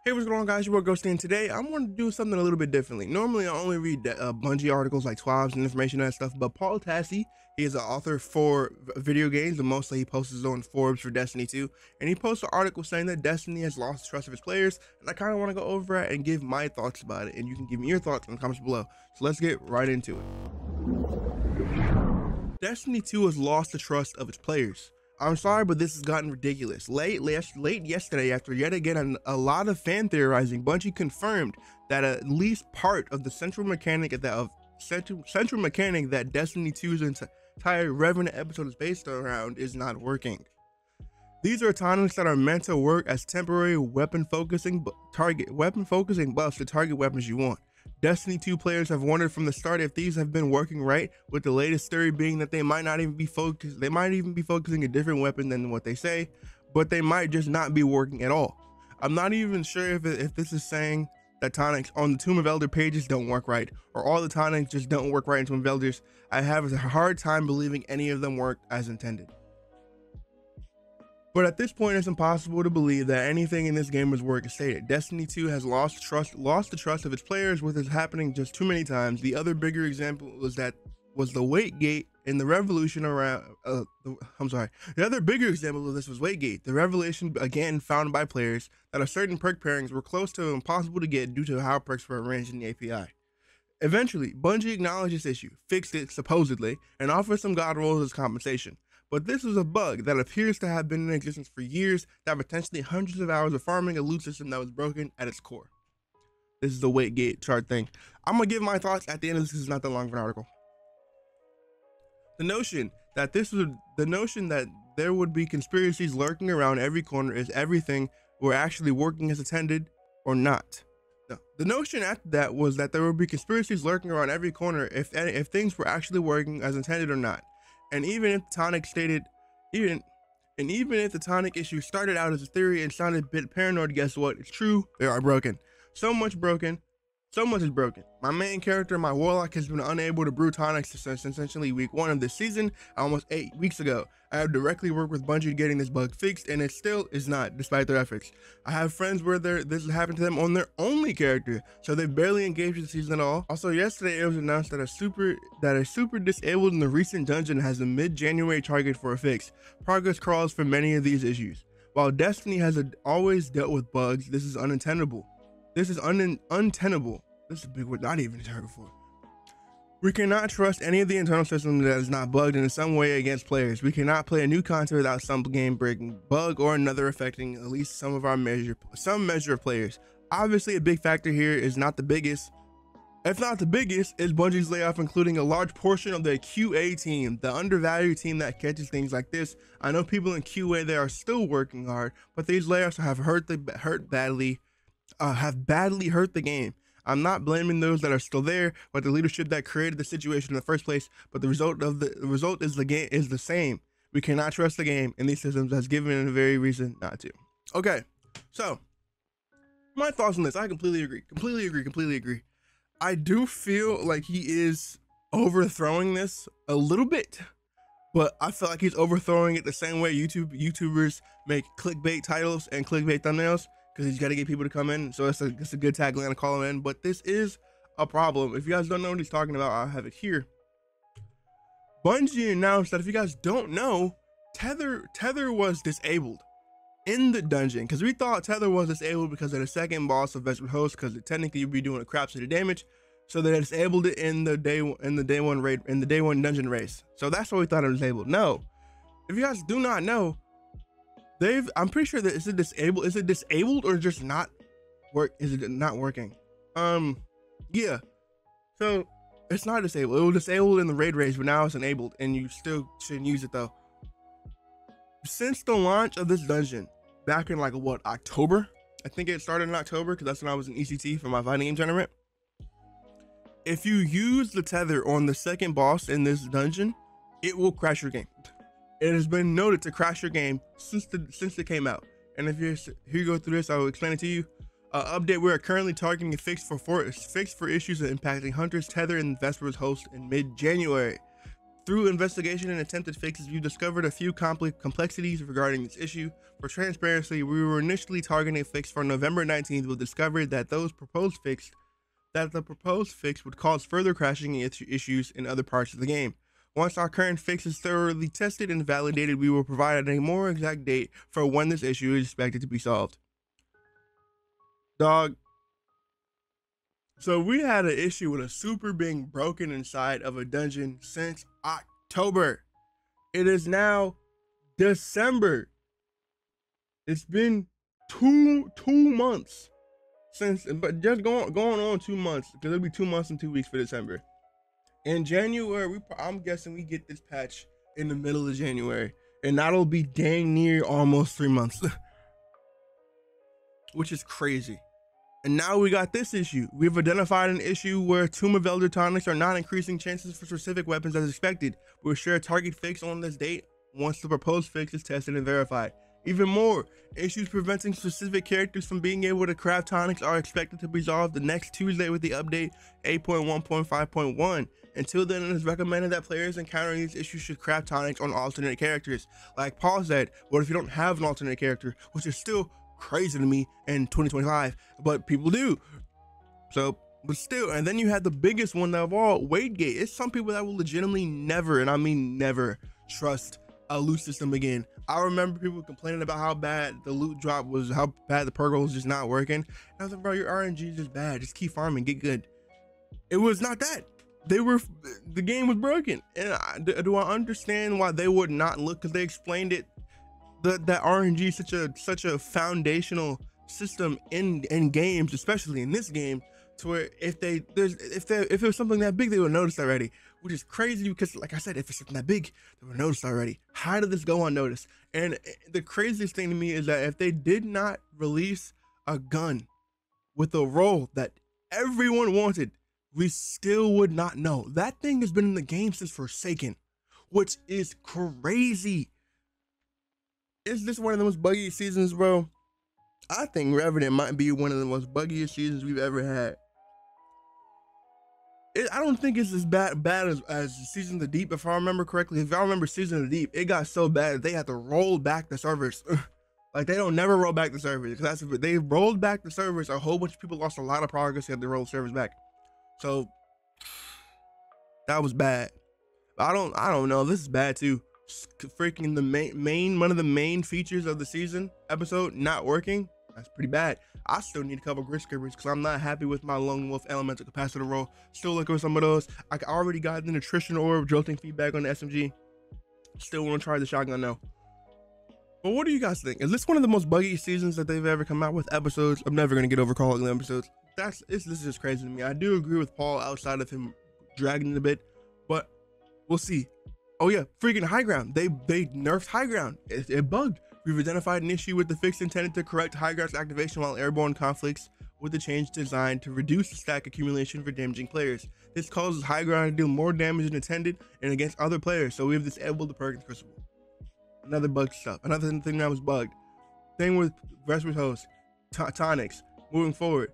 Hey, what's going on, guys? Your boy Ghosty, and today I'm going to do something a little bit differently. Normally, I only read Bungie articles like TWABs and information and that stuff, but Paul Tassi, he is an author for video games, and mostly he posts on Forbes for Destiny 2, and he posts an article saying that Destiny has lost trust of its players, and I kind of want to go over it and give my thoughts about it, and you can give me your thoughts in the comments below. So let's get right into it. Destiny 2 has lost the trust of its players. I'm sorry, but this has gotten ridiculous. Late yesterday, after yet again a lot of fan theorizing, Bungie confirmed that at least part of the central mechanic that Destiny 2's entire Revenant episode is based around is not working. These are autonomies that are meant to work as temporary weapon focusing buffs to target weapons you want. Destiny 2 players have wondered from the start if these have been working right, with the latest theory being that they might even be focusing a different weapon than what they say, but they might just not be working at all. I'm not even sure if this is saying that tonics on the Tomb of Elder pages don't work right, or all the tonics just don't work right in Tomb of Elders. I have a hard time believing any of them work as intended. But at this point, it's impossible to believe that anything in this game was work as stated. Destiny 2 has lost the trust of its players, with this happening just too many times. The other bigger example was the weight gate in the revolution around. The other bigger example of this was Waitgate, the revelation again found by players that a certain perk pairings were close to impossible to get due to how perks were arranged in the API. Eventually, Bungie acknowledged this issue, fixed it supposedly, and offered some god rolls as compensation. But this was a bug that appears to have been in existence for years, that potentially hundreds of hours of farming a loot system that was broken at its core. This is the weight gate chart thing. I'm gonna give my thoughts at the end of this. This is not that long of an article. The notion that there would be conspiracies lurking around every corner is everything were actually working as intended or not. No. The notion after that was that there would be conspiracies lurking around every corner if things were actually working as intended or not. And even if the tonic issue started out as a theory and sounded a bit paranoid, guess what? It's true. They are broken. So much is broken. My main character, my warlock, has been unable to brew tonics since essentially week 1 of this season, almost 8 weeks ago. I have directly worked with Bungie getting this bug fixed, and it still is not, despite their efforts. I have friends where this has happened to them on their only character, so they've barely engaged with the season at all. Also, yesterday it was announced that a super disabled in the recent dungeon has a mid-January target for a fix. Progress crawls for many of these issues. While Destiny has always dealt with bugs, this is untenable. This is untenable. This is a big word, not even heard before. We cannot trust any of the internal system that is not bugged in some way against players. We cannot play a new content without some game-breaking bug or another affecting at least some measure of players. Obviously, a big factor here is not the biggest. If not the biggest, is Bungie's layoff, including a large portion of their QA team, the undervalued team that catches things like this. I know people in QA, they are still working hard, but these layoffs have badly hurt the game. I'm not blaming those that are still there, but the leadership that created the situation in the first place. But the result is the same. We cannot trust the game, and these systems has given it a very reason not to. Okay, so my thoughts on this. I completely agree. I do feel like he is overthrowing this a little bit, but I feel like he's overthrowing it the same way YouTubers make clickbait titles and clickbait thumbnails, because he's got to get people to come in. So it's a good tagline to call him in. But this is a problem. If you guys don't know what he's talking about, I'll have it here. Bungie announced that, if you guys don't know, Tether was disabled in the dungeon, because we thought Tether was disabled because of the second boss of Veteran Host, because technically you'd be doing a crap ton of damage. So they disabled it in the day one dungeon race. So that's why we thought it was disabled. No, if you guys do not know, I'm pretty sure that is it disabled or just not work? Is it not working? Yeah. So it's not disabled. It was disabled in the raid race, but now it's enabled, and you still shouldn't use it though. Since the launch of this dungeon back in October, I think it started in October, because that's when I was in ECT for my fighting game tournament. If you use the tether on the second boss in this dungeon, it will crash your game. It has been noted to crash your game since it came out. And if you're here, you go through this, I will explain it to you. Update: we are currently targeting a fix for issues impacting Hunter's tether and Vesper's host in mid-January. Through investigation and attempted fixes, we've discovered a few complexities regarding this issue. For transparency, we were initially targeting a fix for November 19th, but discovered that the proposed fix would cause further crashing issues in other parts of the game. Once our current fix is thoroughly tested and validated, we will provide a more exact date for when this issue is expected to be solved. Dog. So we had an issue with a super being broken inside of a dungeon since October. It is now December. It's been two months since, but just going on 2 months, because it'll be 2 months and 2 weeks for December. In January, I'm guessing we get this patch in the middle of January, and that'll be dang near almost 3 months, which is crazy. And now we got this issue. We've identified an issue where Tomb of Elder tonics are not increasing chances for specific weapons as expected. We'll share a target fix on this date once the proposed fix is tested and verified. Even more, issues preventing specific characters from being able to craft tonics are expected to be resolved the next Tuesday with the update 8.1.5.1. Until then, it is recommended that players encountering these issues should craft tonics on alternate characters. Like Paul said, what if you don't have an alternate character, which is still crazy to me in 2025, but people do. So, but still, and then you had the biggest one of all, Waitgate. It's some people that will legitimately never, and I mean never, trust a loot system again. I remember people complaining about how bad the loot drop was, how bad the perk was just not working. And I was like, bro, your RNG is just bad. Just keep farming, get good. It was not that. The game was broken. And do I understand why they would not look? Because they explained it. That RNG is such a foundational system in games, especially in this game, to where if it was something that big, they would notice already, which is crazy because, like I said, if it's something that big, they would notice already. How did this go unnoticed? And the craziest thing to me is that if they did not release a gun with a role that everyone wanted, we still would not know. That thing has been in the game since Forsaken, which is crazy. Is this one of the most buggy seasons, bro? I think Revenant might be one of the most buggiest seasons we've ever had. I don't think it's as bad as Season of the Deep, if I remember correctly. If y'all remember Season of the Deep, it got so bad that they had to roll back the servers. Like, they don't never roll back the servers. They rolled back the servers. A whole bunch of people lost a lot of progress. They had to roll the servers back. So that was bad. I don't know. This is bad too. Freaking the main one of the main features of the season episode not working. That's pretty bad. I still need a couple grit skippers because I'm not happy with my lone wolf elemental capacitor roll. Still looking for some of those. I already got the nutrition orb jolting feedback on the SMG. Still want to try the shotgun though. But what do you guys think? Is this one of the most buggy seasons that they've ever come out with episodes? I'm never gonna get over calling them episodes. This is just crazy to me. I do agree with Paul outside of him dragging it a bit, but we'll see. Oh yeah, freaking high ground. They nerfed high ground. It bugged. We've identified an issue with the fix intended to correct high ground's activation while airborne conflicts with the change designed to reduce the stack accumulation for damaging players. This causes high ground to do more damage than intended and against other players, so we have disabled the perk in Crucible. Another bug stuff. Another thing that was bugged. Thing with Vesper's host. Tonics. Moving forward.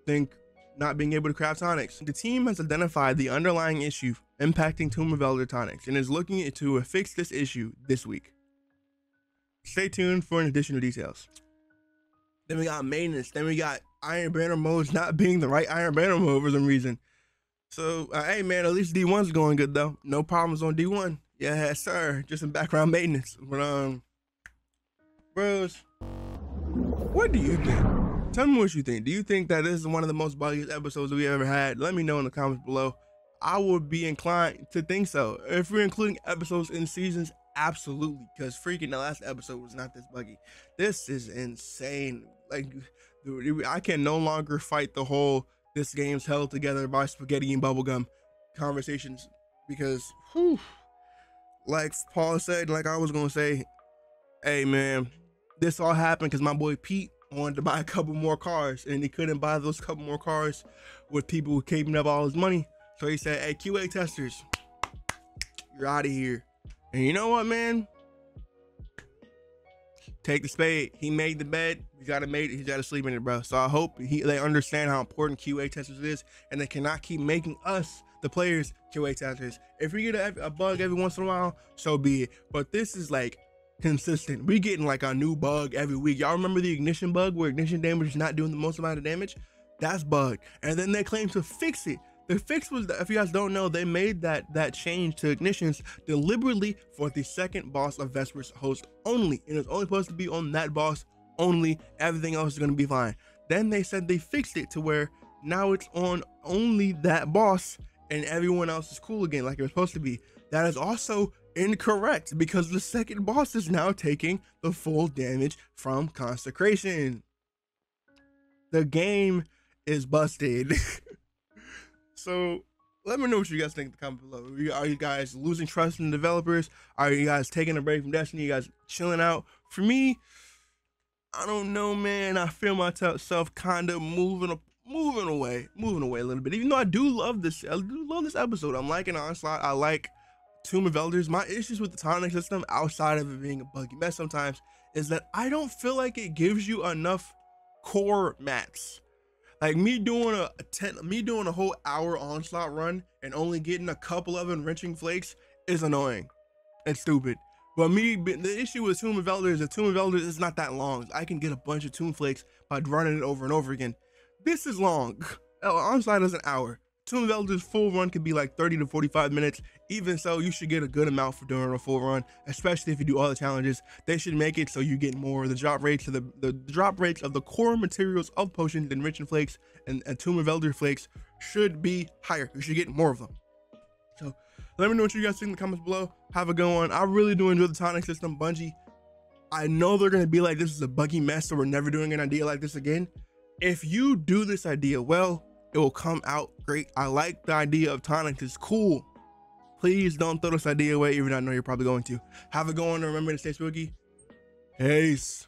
Think not being able to craft tonics. The team has identified the underlying issue impacting Tomb of Elder tonics and is looking to fix this issue this week. Stay tuned for additional details. Then we got maintenance. Then we got Iron Banner modes not being the right Iron Banner mode for some reason. So, hey man, at least D1's going good though. No problems on D1. Yeah, sir. Just some background maintenance. But bros, what do you think? Tell me what you think. Do you think that this is one of the most buggiest episodes we ever had? Let me know in the comments below. I would be inclined to think so. If we're including episodes in seasons, absolutely. Because freaking the last episode was not this buggy. This is insane. Like, dude, I can no longer fight the whole this game's held together by spaghetti and bubblegum conversations. Because, whew, like Paul said, like I was going to say, hey man, this all happened because my boy Pete wanted to buy a couple more cars and he couldn't buy those couple more cars with people keeping up all his money. So he said, hey, QA testers, you're out of here. And you know what, man? Take the spade. He made the bed. He's got to sleep in it, bro. So I hope they understand how important QA testers is and they cannot keep making us The players can wait to answer this. If we get a bug every once in a while, so be it. But this is like consistent. We getting like a new bug every week. Y'all remember the ignition bug where ignition damage is not doing the most amount of damage? That's bugged. And then they claim to fix it. The fix was, if you guys don't know, they made that change to ignitions deliberately for the second boss of Vesper's host only. And it's only supposed to be on that boss only. Everything else is gonna be fine. Then they said they fixed it to where now it's on only that boss and everyone else is cool again like it was supposed to be. That is also incorrect because the second boss is now taking the full damage from consecration. The game is busted. So let me know what you guys think in the comments below. Are you guys losing trust in the developers? Are you guys taking a break from Destiny? You guys chilling out? For me, I don't know, man. I feel myself kind of moving away a little bit. Even though I do love this episode. I'm liking Onslaught. I like Tomb of Elders. My issues with the tonic system, outside of it being a buggy mess sometimes, is that I don't feel like it gives you enough core mats. Like me doing a whole hour Onslaught run and only getting a couple of enriching flakes is annoying and stupid. But the issue with Tomb of Elders is Tomb of Elders is not that long. I can get a bunch of Tomb Flakes by running it over and over again. This is long. Onslaught is an hour. Tomb of Elders full run could be like 30 to 45 minutes. Even so, you should get a good amount for doing a full run, especially if you do all the challenges. They should make it so you get more. The drop rates of the drop rates of the core materials of potions, enriching flakes, and Tomb of Elder flakes should be higher. You should get more of them. So let me know what you guys think in the comments below. Have a good one. I really do enjoy the tonic system. Bungie, I know they're gonna be like, this is a buggy mess, so we're never doing an idea like this again. If you do this idea well, it will come out great. I like the idea of tonics. It's cool. Please don't throw this idea away, even though I know you're probably going to. Have a good one. Remember to stay spooky. Peace.